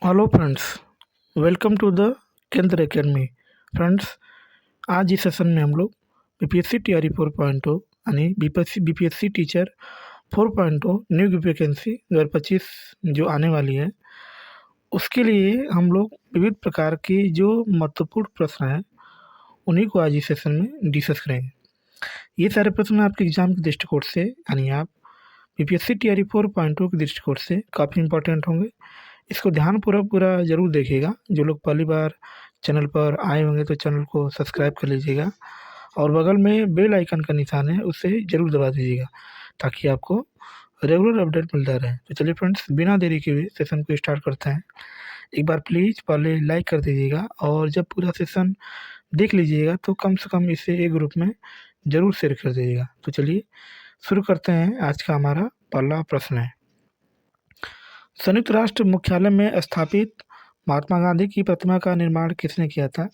Hello friends, welcome to the Kendra Academy. Friends, आज इस session में हम लोग बीपीएससी टीआरई 4.0 यानी बीपीएससी टीचर 4.0 न्यू वैकेंसी 2025 जो आने वाली है, उसके लिए हम लोग विविध प्रकार की जो महत्वपूर्ण प्रश्न हैं उन्हीं को आज इस सेशन में डिस्कस करेंगे। ये सारे प्रश्न आपके एग्जाम के दृष्टिकोण से यानी आप बीपीएससी टीआरई 4.0 के दृष्टिकोण से काफ़ी इंपॉर्टेंट होंगे। इसको ध्यानपूर्वक पूरा ज़रूर देखिएगा। जो लोग पहली बार चैनल पर आए होंगे तो चैनल को सब्सक्राइब कर लीजिएगा और बगल में बेल आइकन का निशान है उसे ज़रूर दबा दीजिएगा ताकि आपको रेगुलर अपडेट मिलता रहे। तो चलिए फ्रेंड्स, बिना देरी के हुए सेशन को स्टार्ट करते हैं। एक बार प्लीज़ पहले लाइक कर दीजिएगा और जब पूरा सेशन देख लीजिएगा तो कम से कम इसे एक ग्रुप में ज़रूर शेयर कर दीजिएगा। तो चलिए शुरू करते हैं। आज का हमारा पहला प्रश्न है, संयुक्त राष्ट्र मुख्यालय में स्थापित महात्मा गांधी की प्रतिमा का निर्माण किसने किया था?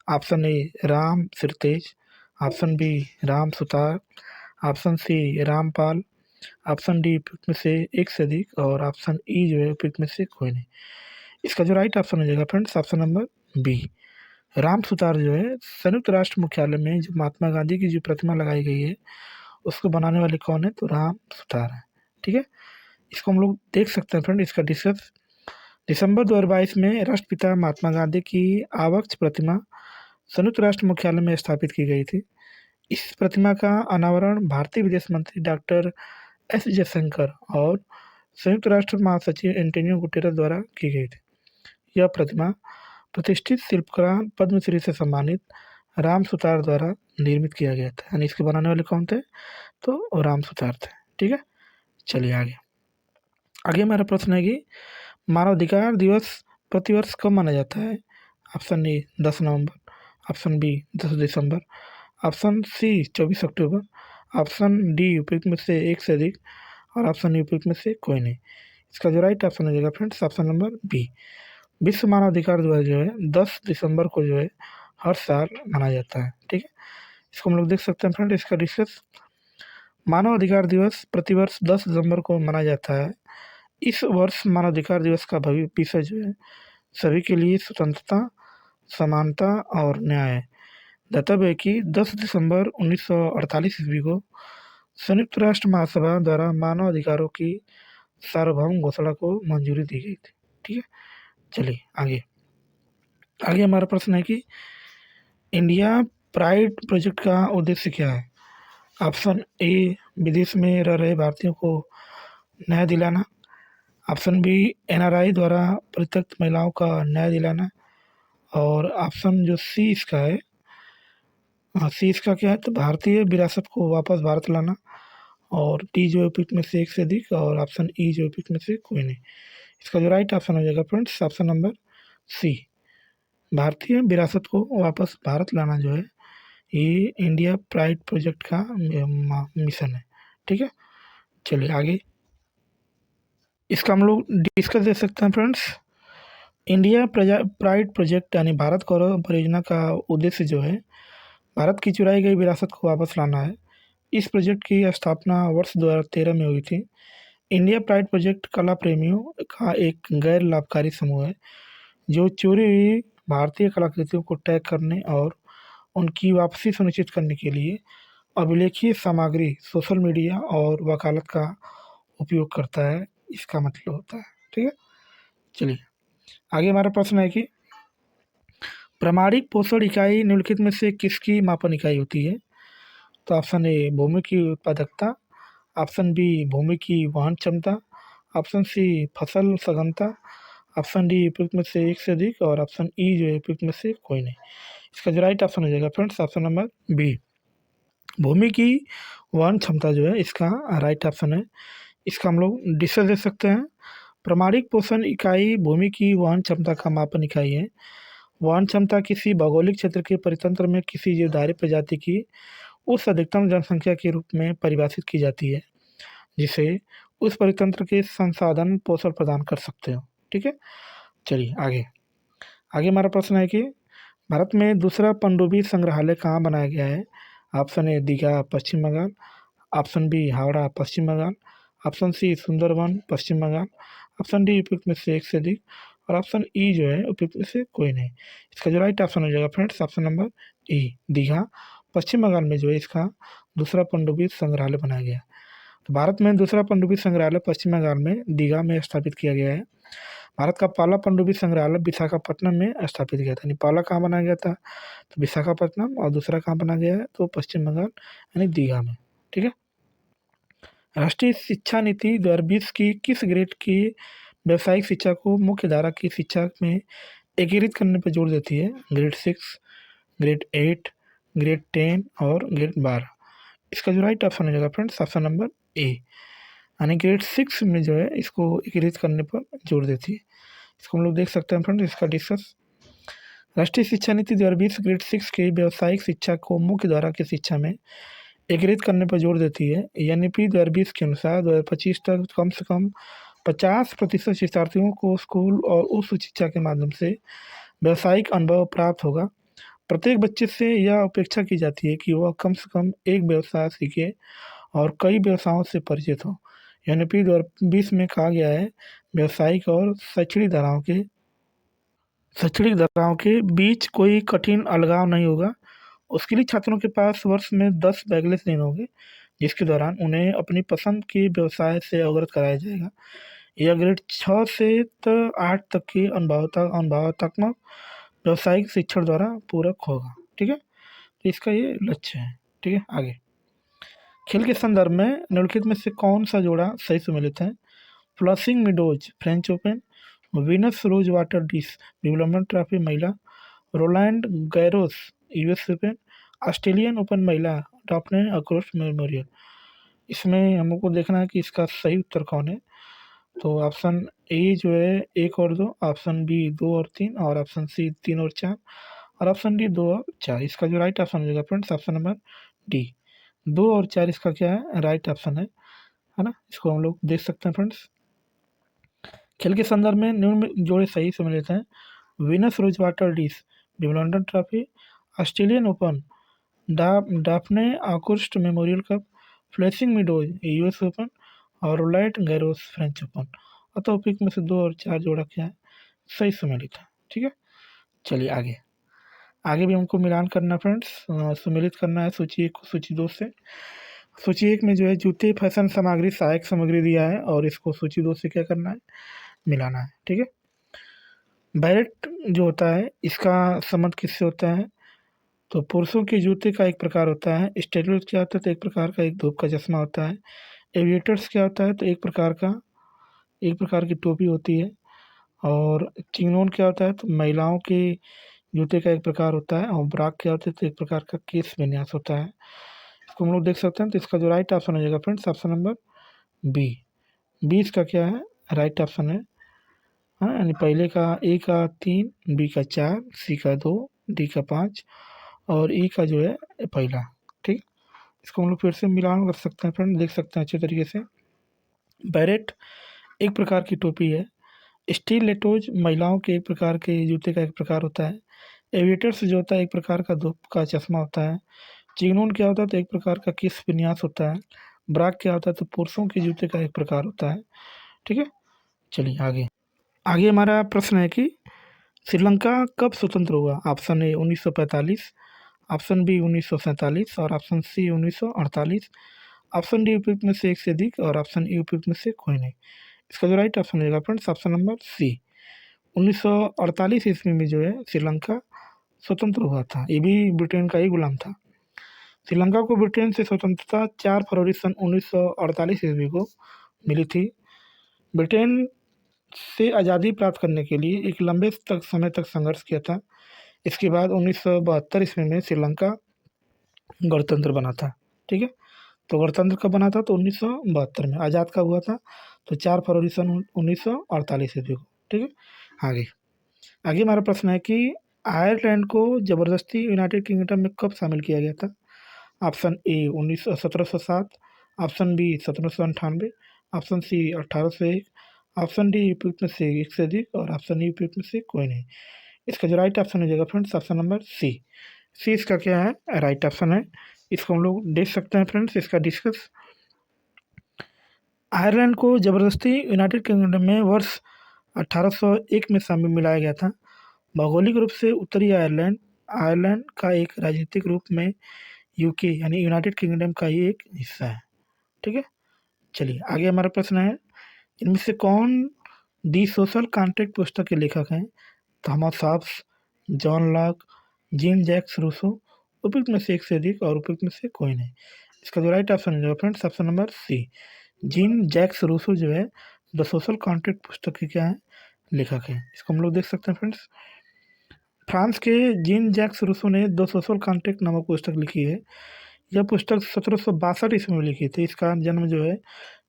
Option A Ram Sirtej, option B Ram Sutar, option C Rampal, option D उपयुक्त में से एक से अधिक और ऑप्शन ई जो है उपयुक्त में से कोई नहीं। इसका जो राइट ऑप्शन हो जाएगा friends option number B, Ram Sutar जो है संयुक्त राष्ट्र मुख्यालय में जो महात्मा गांधी की जो प्रतिमा लगाई गई है उसको बनाने वाले कौन है? तो राम सुतार है। ठीक है, इसको हम लोग देख सकते हैं फ्रेंड। इसका डिस्कस दिसंबर 2022 में राष्ट्रपिता महात्मा गांधी की आवक्ष प्रतिमा संयुक्त राष्ट्र मुख्यालय में स्थापित की गई थी। इस प्रतिमा का अनावरण भारतीय विदेश मंत्री डॉक्टर एस जयशंकर और संयुक्त राष्ट्र महासचिव एंटोनियो गुटेरेस द्वारा की गई थी। यह प्रतिमा प्रतिष्ठित शिल्पकार पद्मश्री से सम्मानित राम सुतार द्वारा निर्मित किया गया था। यानी इसके बनाने वाले कौन थे? तो राम सुतार थे। ठीक है, चलिए आगे। आगे हमारा प्रश्न है कि मानवाधिकार दिवस प्रतिवर्ष कब मनाया जाता है? ऑप्शन ए 10 नवंबर, ऑप्शन बी 10 दिसंबर, ऑप्शन सी 24 अक्टूबर, ऑप्शन डी उपयुक्त में से एक से अधिक और ऑप्शन ई उपयुक्त में से कोई नहीं। इसका जो राइट ऑप्शन हो जाएगा फ्रेंड्स ऑप्शन नंबर बी, विश्व मानवाधिकार दिवस जो है 10 दिसंबर को जो है हर साल मनाया जाता है। ठीक है, इसको हम लोग देख सकते हैं फ्रेंड। इसका डिस्कस मानवाधिकार दिवस प्रतिवर्ष 10 दिसंबर को मनाया जाता है। इस वर्ष मानवाधिकार दिवस का विषय जो है सभी के लिए स्वतंत्रता, समानता और न्याय है। दातव्य है कि 10 दिसंबर 1948 ईस्वी को संयुक्त राष्ट्र महासभा द्वारा मानव अधिकारों की सार्वभौम घोषणा को मंजूरी दी गई थी। ठीक है, चलिए आगे। आगे हमारा प्रश्न है कि इंडिया प्राइड प्रोजेक्ट का उद्देश्य क्या है? ऑप्शन ए विदेश में रह रहे भारतीयों को न्याय दिलाना, ऑप्शन बी एनआरआई द्वारा परित्यक्त महिलाओं का न्याय दिलाना और ऑप्शन जो सी इसका है, सी इसका क्या है? तो भारतीय विरासत को वापस भारत लाना और डी जो उपयुक्त में से एक से अधिक और ऑप्शन ई जो उपयुक्त में से कोई नहीं। इसका जो राइट ऑप्शन हो जाएगा फ्रेंड्स ऑप्शन नंबर सी, भारतीय विरासत को वापस भारत लाना जो है ये इंडिया प्राइड प्रोजेक्ट का मिशन है। ठीक है, चलिए आगे। इसका हम लोग डिस्कस दे सकते हैं फ्रेंड्स। इंडिया प्राइड प्रोजेक्ट यानी भारत गौरव परियोजना का उद्देश्य जो है भारत की चुराई गई विरासत को वापस लाना है। इस प्रोजेक्ट की स्थापना वर्ष 2013 में हुई थी। इंडिया प्राइड प्रोजेक्ट कला प्रेमियों का एक गैर लाभकारी समूह है जो चोरी हुई भारतीय कलाकृतियों को टैग करने और उनकी वापसी सुनिश्चित करने के लिए अभिलेखीय सामग्री, सोशल मीडिया और वकालत का उपयोग करता है। इसका मतलब होता है। ठीक है, चलिए आगे हमारा प्रश्न है कि प्रामाणिक पोषण इकाई निम्नलिखित में से किसकी मापन इकाई होती है? तो ऑप्शन ए भूमि की उत्पादकता, ऑप्शन बी भूमि की वहन क्षमता, ऑप्शन सी फसल सघनता, ऑप्शन डी उपयुक्त में से एक से अधिक और ऑप्शन ई जो है उपयुक्त में से कोई नहीं। इसका जो राइट ऑप्शन हो जाएगा फ्रेंड्स ऑप्शन नंबर बी, भूमि की वहन क्षमता जो है इसका राइट ऑप्शन है। इसका हम लोग डिस्कस दे सकते हैं। प्रामाणिक पोषण इकाई भूमि की वहन क्षमता का मापन इकाई है। वहन क्षमता किसी भौगोलिक क्षेत्र के परितंत्र में किसी जीवधारी प्रजाति की उस अधिकतम जनसंख्या के रूप में परिभाषित की जाती है जिसे उस परितंत्र के संसाधन पोषण प्रदान कर सकते हो। ठीक है, चलिए आगे। आगे हमारा प्रश्न है कि भारत में दूसरा पनडुब्बी संग्रहालय कहाँ बनाया गया है? Option A Digha Paschim Bengal, option B Howrah Paschim Bengal, option C Sundarban Paschim Bengal, option D उपयुक्त में से एक से अधिक और ऑप्शन ई जो है उपयुक्त में से कोई नहीं। इसका जो राइट ऑप्शन हो जाएगा friends option number E Digha. Paschim Bangal में जो है इसका दूसरा पनडुब्बी संग्रहालय बनाया गया। तो भारत में दूसरा पनडुब्बी संग्रहालय पश्चिम बंगाल में दीघा में स्थापित किया गया है। भारत का पहला पनडुब्बी संग्रहालय विशाखापट्टनम में स्थापित किया था। यानी पहला कहाँ बनाया गया था, तो विशाखापट्टनम, और दूसरा कहाँ बनाया गया है, तो पश्चिम बंगाल यानी दीघा में। ठीक है। राष्ट्रीय शिक्षा नीति 2020 की किस ग्रेड की व्यावसायिक शिक्षा को मुख्य धारा की शिक्षा में एकीकृत करने पर जोर देती है? ग्रेड 6, ग्रेड 8, ग्रेड 10 और ग्रेड 12। इसका जो राइट ऑप्शन हो जाएगा फ्रेंड्स ऑप्शन नंबर ए, यानी ग्रेड 6 में जो है इसको एकीकृत करने पर जोर देती है। इसको हम लोग देख सकते हैं फ्रेंड्स, इसका डिस्कस। राष्ट्रीय शिक्षा नीति 2020 ग्रेड 6 की व्यावसायिक शिक्षा को मुख्य धारा की शिक्षा में एकीकृत करने पर जोर देती है। एनईपी 2020 के अनुसार 2025 तक कम से कम 50% शिक्षार्थियों को स्कूल और उच्च शिक्षा के माध्यम से व्यावसायिक अनुभव प्राप्त होगा। प्रत्येक बच्चे से यह अपेक्षा की जाती है कि वह कम से कम एक व्यवसाय सीखे और कई व्यवसायों से परिचित हो। एनईपी 2020 में कहा गया है व्यावसायिक और शैक्षणिक धाराओं के बीच कोई कठिन अलगाव नहीं होगा। उसके लिए छात्रों के पास वर्ष में 10 बैकलेस दिन होंगे, जिसके दौरान उन्हें अपनी पसंद के व्यवसाय से अवगत कराया जाएगा। यह ग्रेड 6 से 8 तक की अनुभवात्मक व्यावसायिक शिक्षण द्वारा पूरक होगा। ठीक है, तो इसका ये लक्ष्य है। ठीक है, आगे खेल के संदर्भ में निम्नलिखित में से कौन सा जोड़ा सही सम्मिलित है? Flushing Meadows French Open, Venus Rosewater Dish Wimbledon trophy महिला, Roland Garros US Open, Australian Open महिला, डाफने अक्रोस्ट मेमोरियल। इसमें हमको देखना है कि इसका सही उत्तर कौन है। तो ऑप्शन ए जो है 1 और 2, ऑप्शन बी 2 और 3, और ऑप्शन सी 3 और 4, और ऑप्शन डी 2 और 4। इसका जो राइट ऑप्शन हो जाएगा फ्रेंड्स ऑप्शन नंबर डी 2 और 4 इसका क्या है, राइट ऑप्शन है ना। इसको हम लोग देख सकते हैं फ्रेंड्स। खेल के संदर्भ में निम्न जोड़े सही सम्मिलित हैं: Venus Rosewater Dish Wimbledon trophy, Australian Open, Daphne Akhurst Memorial Cup, Flushing Meadows US Open, और रोलैंड गैरोस फ्रेंच ओपन। अतः उपयुक्त में से 2 और 4 जोड़ा क्या है, सही सम्मिलित है। ठीक है, चलिए आगे भी हमको मिलान करना फ्रेंड्स, सम्मिलित करना है सूची 1 को सूची 2 से। सूची 1 में जो है जूते, फैशन सामग्री, सहायक सामग्री दिया है, और इसको सूची 2 से क्या करना है, मिलाना है। ठीक है, बैरेट जो होता है इसका संबंध किससे होता है? तो पुरुषों के जूते का एक प्रकार होता है। स्टेरोइड क्या होता है? तो एक प्रकार का एक धूप का चश्मा होता है। एविएटर्स क्या होता है? तो एक प्रकार की टोपी होती है। और चिंगनोन क्या होता है? तो महिलाओं के जूते का एक प्रकार होता है। और ब्राक क्या होता है? तो एक प्रकार का केस विन्यास होता है। इसको हम लोग देख सकते हैं। तो इसका जो राइट ऑप्शन हो जाएगा friends option number B. B इसका क्या है, राइट ऑप्शन है। हाँ, यानी पहले का ए का 3, बी का 4, सी का 2, डी का 5 और ई का जो है पहला। ठीक, इसको हम लोग फिर से मिलान कर सकते हैं फ्रेंड, देख सकते हैं अच्छे तरीके से। बैरेट एक प्रकार की टोपी है। स्टीलेटोज महिलाओं के एक प्रकार के जूते का एक प्रकार होता है। एविएटर्स जो होता है एक प्रकार का धूप का चश्मा होता है। चिगनोन क्या होता है? तो एक प्रकार का किस विन्यास होता है। ब्राक क्या होता है? तो पुरुषों के जूते का एक प्रकार होता है। ठीक है, चलिए आगे हमारा प्रश्न है कि श्रीलंका कब स्वतंत्र हुआ? ऑप्शन ए 1945, ऑप्शन बी 1947 और ऑप्शन सी 1948। ऑप्शन डी उपयुक्त में से एक से अधिक और ऑप्शन ई उपयुक्त में से कोई नहीं। इसका जो राइट ऑप्शन रहेगा फ्रेंड्स ऑप्शन नंबर सी 1948 ईस्वी में जो है श्रीलंका स्वतंत्र हुआ था। ये भी ब्रिटेन का ही गुलाम था। श्रीलंका को ब्रिटेन से स्वतंत्रता 4 फरवरी सन 1948 ईस्वी को मिली थी। ब्रिटेन से आज़ादी प्राप्त करने के लिए एक लंबे समय तक संघर्ष किया था। इसके बाद 1972 ईस्वी में श्रीलंका गणतंत्र बना था। ठीक है, तो गणतंत्र कब बना था? तो 1972 में। आज़ाद कब हुआ था? तो 4 फरवरी सन 1948 ईस्वी को। ठीक है, आगे हमारा प्रश्न है कि आयरलैंड को ज़बरदस्ती यूनाइटेड किंगडम में कब शामिल किया गया था? Option A 1707, option B 1798, option C 1801, option D उपयुक्त में से एक से अधिक और ऑप्शन ई उपयुक्त में से कोई नहीं। इसका जो राइट ऑप्शन हो जाएगा फ्रेंड्स ऑप्शन नंबर सी इसका क्या है, राइट ऑप्शन है। इसको हम लोग देख सकते हैं फ्रेंड्स, इसका डिस्कस। आयरलैंड को ज़बरदस्ती यूनाइटेड किंगडम में वर्ष 1801 में शामिल मिलाया गया था। भौगोलिक रूप से उत्तरी आयरलैंड आयरलैंड का एक राजनीतिक रूप में यूके यानी यूनाइटेड किंगडम का ही एक हिस्सा है। ठीक है, चलिए आगे हमारा प्रश्न है, इनमें से कौन दी सोशल कॉन्ट्रैक्ट पुस्तक के लेखक हैं? Thomas Hobbes, John Locke, Jean Jacques Rousseau, उपयुक्त में से एक से अधिक और उपयुक्त में से कोई नहीं। इसका जो राइट ऑप्शन है friends, option number C, Jean Jacques Rousseau जो है द सोशल कॉन्ट्रैक्ट पुस्तक के क्या है, लेखक है। इसको हम लोग देख सकते हैं फ्रेंड्स। फ्रांस के जीन जैक्स रूसो ने द सोशल कॉन्ट्रैक्ट नामक पुस्तक लिखी है। यह पुस्तक 1762 ईस्वी में लिखी थी। इसका जन्म जो है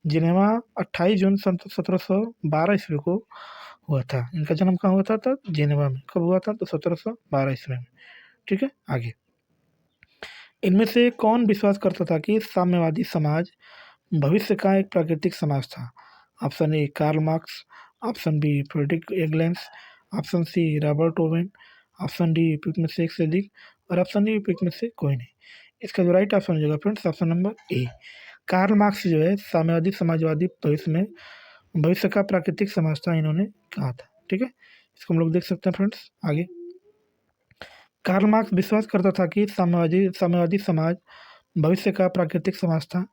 जिनेवा 28 जून सन 1712 ईस्वी को हुआ था। इनका जन्म कहाँ हुआ था? तब जिनेवा में। कब हुआ था? तो 1712 ईस्वी में। ठीक है, आगे, इनमें से कौन विश्वास करता था कि साम्यवादी समाज भविष्य का एक प्राकृतिक समाज था? Option A Karl Marx, option B Friedrich Engels, option C Robert Owen, option D उपयुक्त में से एक से अधिक और ऑप्शन डी उपयुक्त में से कोई नहीं। इसका जो राइट ऑप्शन हो जाएगा friends, option number A, Karl Marx जो है साम्यवादी समाजवादी भविष्य का प्राकृतिक समाज था, इन्होंने कहा था। ठीक है, इसको हम लोग देख सकते हैं फ्रेंड्स। आगे, कार्ल मार्क्स विश्वास करता था कि साम्यवादी समाज भविष्य का प्राकृतिक समाज था।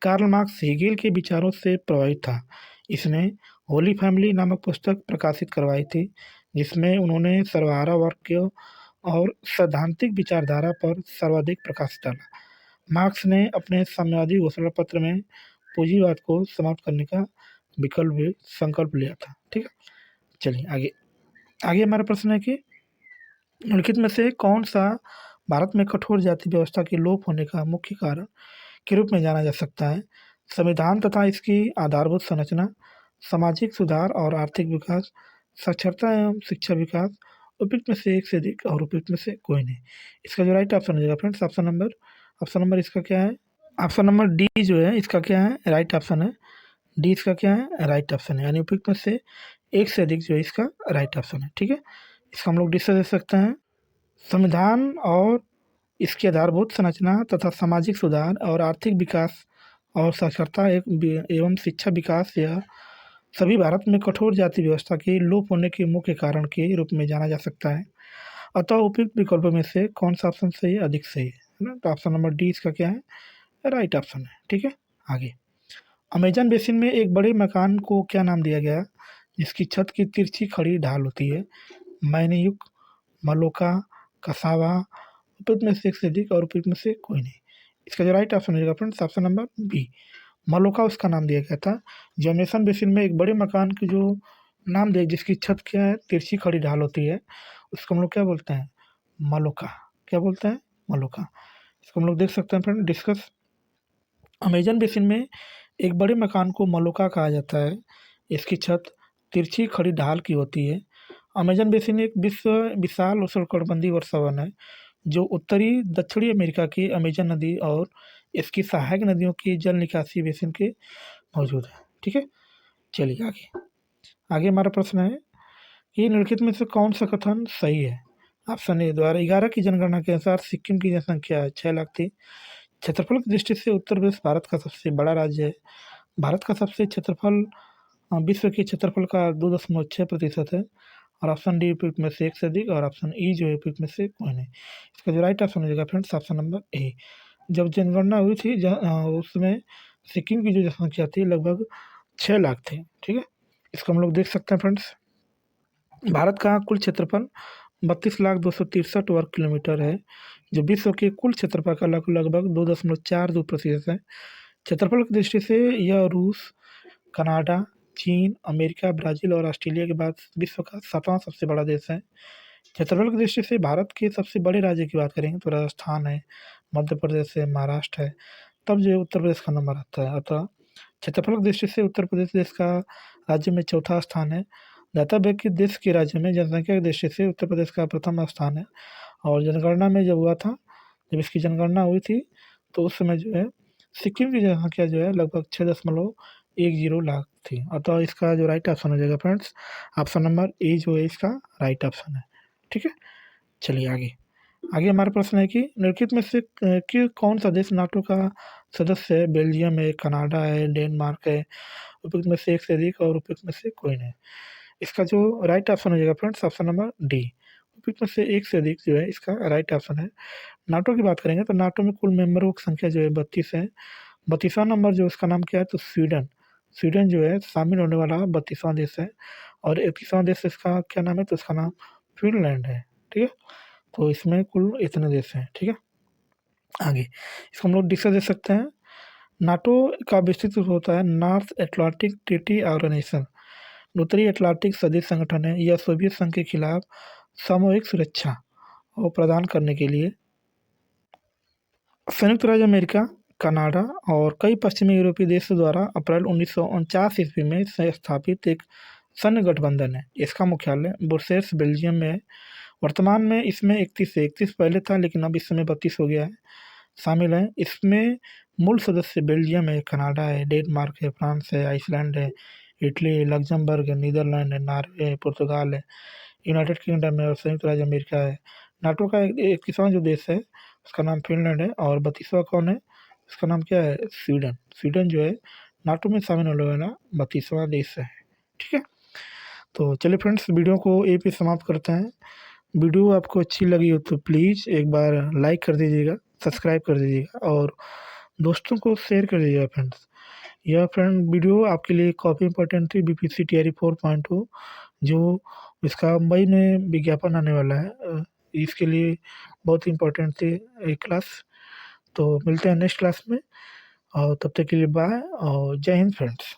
कार्ल मार्क्स हेगेल के विचारों से प्रभावित था। इसने होली फैमिली नामक पुस्तक प्रकाशित करवाई थी, जिसमें उन्होंने सर्वहारा वर्ग और सैद्धांतिक विचारधारा पर सर्वाधिक प्रकाश डाला। मार्क्स ने अपने साम्यवादी घोषणा पत्र में पूंजीवाद को समाप्त करने का संकल्प लिया था। ठीक है, चलिए आगे, हमारा प्रश्न है कि निम्नलिखित में से कौन सा भारत में कठोर जाति व्यवस्था के लोप होने का मुख्य कारण के रूप में जाना जा सकता है? संविधान तथा इसकी आधारभूत संरचना, सामाजिक सुधार और आर्थिक विकास, साक्षरता एवं शिक्षा विकास, उपयुक्त में से एक से अधिक और उपयुक्त में से कोई नहीं। इसका जो राइट ऑप्शन हो जाएगा फ्रेंड्स, ऑप्शन नंबर इसका क्या है? ऑप्शन नंबर डी जो है इसका क्या है? राइट ऑप्शन है। डी इसका क्या है? राइट ऑप्शन है, यानी उपयुक्त में से एक से अधिक जो है इसका राइट ऑप्शन है। ठीक है, इसका हम लोग डिस्कस दे सकते हैं। संविधान और इसकी आधारभूत संरचना तथा सामाजिक सुधार और आर्थिक विकास और साक्षरता एवं शिक्षा विकास, यह सभी भारत में कठोर जाति व्यवस्था के लोप होने के मुख्य कारण के रूप में जाना जा सकता है। अतः उपयुक्त विकल्पों में से कौन सा ऑप्शन सही है? अधिक सही है ना? तो ऑप्शन नंबर डी इसका क्या है? राइट ऑप्शन है। ठीक है, आगे, अमेजन बेसिन में एक बड़े मकान को क्या नाम दिया गया जिसकी छत की तिरछी खड़ी ढाल होती है? मैन्युक, मलोका, कसावा, उपयुक्त में से एक से अधिक और उपयुक्त में से कोई नहीं। इसका जो राइट ऑप्शन होगा फ्रेंड्स, ऑप्शन नंबर बी, मलोका उसका नाम दिया गया था। जो अमेजन बेसिन में एक बड़े मकान की जो नाम दिया जिसकी छत क्या है? तिरछी खड़ी ढाल होती है, उसको हम लोग क्या बोलते हैं? मलोका। क्या बोलते हैं? मलोका। इसको हम लोग देख सकते हैं फ्रेंड डिस्कस। अमेजन बेसिन में एक बड़े मकान को मलोका कहा जाता है। इसकी छत तिरछी खड़ी ढाल की होती है। अमेजन बेसिन एक विशाल उष्णकटिबंधीय वर्षावन है जो उत्तरी दक्षिणी अमेरिका की अमेजन नदी और इसकी सहायक नदियों की जल निकासी बेसिन के मौजूद है। ठीक है, चलिए आगे, हमारा प्रश्न है कि निम्नलिखित में से कौन सा कथन सही है? ऑप्शन ए, 2011 की जनगणना के अनुसार सिक्किम की जनसंख्या 6 लाख थी। क्षेत्रफल की दृष्टि से उत्तर प्रदेश भारत का सबसे बड़ा राज्य है। भारत का सबसे क्षेत्रफल विश्व के क्षेत्रफल का 2.6% है। और ऑप्शन डी उपयुक्त में से एक से अधिक और ऑप्शन ई जो है उपयुक्त में से कोई नहीं। इसका जो राइट ऑप्शन हो जाएगा फ्रेंड्स, ऑप्शन नंबर ए। जब जनगणना हुई थी उसमें सिक्किम की जो जनसंख्या थी लगभग 6 लाख थी। ठीक है, इसको हम लोग देख सकते हैं फ्रेंड्स। भारत का कुल क्षेत्रफल 32,263 वर्ग किलोमीटर है, जो विश्व के कुल क्षेत्रफल का लगभग 2.42% है। क्षेत्रफल की दृष्टि से यह रूस, कनाडा, चीन, अमेरिका, ब्राज़ील और ऑस्ट्रेलिया के बाद विश्व का 7वां सबसे बड़ा देश है। क्षेत्रफल की दृष्टि से भारत के सबसे बड़े राज्य की बात करेंगे तो राजस्थान है, मध्य प्रदेश है, महाराष्ट्र है, तब जो है उत्तर प्रदेश का नंबर आता है। अतः क्षेत्रफल की दृष्टि से उत्तर प्रदेश देश का राज्य में चौथा स्थान है। ज्ञातव्य है कि देश के राज्य में जनसंख्या की दृष्टि से उत्तर प्रदेश का प्रथम स्थान है। और जनगणना में जब हुआ था, जब इसकी जनगणना हुई थी तो उस समय जो है सिक्किम की जनसंख्या जो है लगभग 6.10 लाख थी। अतः इसका जो राइट ऑप्शन हो जाएगा फ्रेंड्स, ऑप्शन नंबर ए जो है इसका राइट ऑप्शन है। ठीक है, चलिए आगे, हमारा प्रश्न है कि निम्नलिखित में से कि कौन सा देश नाटो का सदस्य है? बेल्जियम है, कनाडा है, डेनमार्क है, उपयुक्त में से एक से अधिक और उपयुक्त में से कोई नहीं। इसका जो राइट ऑप्शन हो जाएगा फ्रेंड्स ऑप्शन नंबर डी। में से एक से अधिक जो है इसका राइट ऑप्शन है। नाटो की बात करेंगे तो नाटो में कुल मेंबरों की संख्या जो है 32 है। 32वां नंबर जो उसका नाम क्या है तो स्वीडन। स्वीडन जो है शामिल होने वाला 32वां देश है। और 31वां देश इसका क्या नाम है तो उसका नाम फिनलैंड है। ठीक है, तो इसमें कुल इतने देश हैं। ठीक है, आगे इसको हम लोग डिस्कस दे सकते हैं। नाटो का विस्तृत होता है नॉर्थ एटलांटिक ट्रीटी ऑर्गेनाइजेशन। उत्तरी अटलांटिक सदस्य संगठन है। यह सोवियत संघ के खिलाफ सामूहिक सुरक्षा और प्रदान करने के लिए संयुक्त राज्य अमेरिका, कनाडा और कई पश्चिमी यूरोपीय देशों द्वारा अप्रैल 1949 ईस्वी में स्थापित एक सैन्य गठबंधन है। इसका मुख्यालय ब्रुसेल्स बेल्जियम में है। वर्तमान में इसमें 31 पहले था लेकिन अब इस समय 32 हो गया है, शामिल है। इसमें मूल सदस्य बेल्जियम है, कनाडा है, डेनमार्क है, फ्रांस है, आइसलैंड है, इटली, लग्जमबर्ग है, नीदरलैंड है, नॉर्वे है, पुर्तगाल है, यूनाइटेड किंगडम है और संयुक्त राज्य अमेरिका है। नाटो का 31वां जो देश है उसका नाम फिनलैंड है और 32वां कौन है, उसका नाम क्या है स्वीडन। स्वीडन जो है नाटो में शामिल होने वाला 32वां देश है। ठीक है, तो चलिए फ्रेंड्स वीडियो को यहीं पे समाप्त करते हैं। वीडियो आपको अच्छी लगी हो तो प्लीज़ एक बार लाइक कर दीजिएगा, सब्सक्राइब कर दीजिएगा और दोस्तों को शेयर कर दीजिएगा फ्रेंड्स। यह फ्रेंड वीडियो आपके लिए काफ़ी इंपॉर्टेंट थी बीपीएससी टीआरई 4.0 जो इसका मई में विज्ञापन आने वाला है। इसके लिए बहुत इंपॉर्टेंट थी ये क्लास। तो मिलते हैं नेक्स्ट क्लास में और तब तक के लिए बाय और जय हिंद फ्रेंड्स।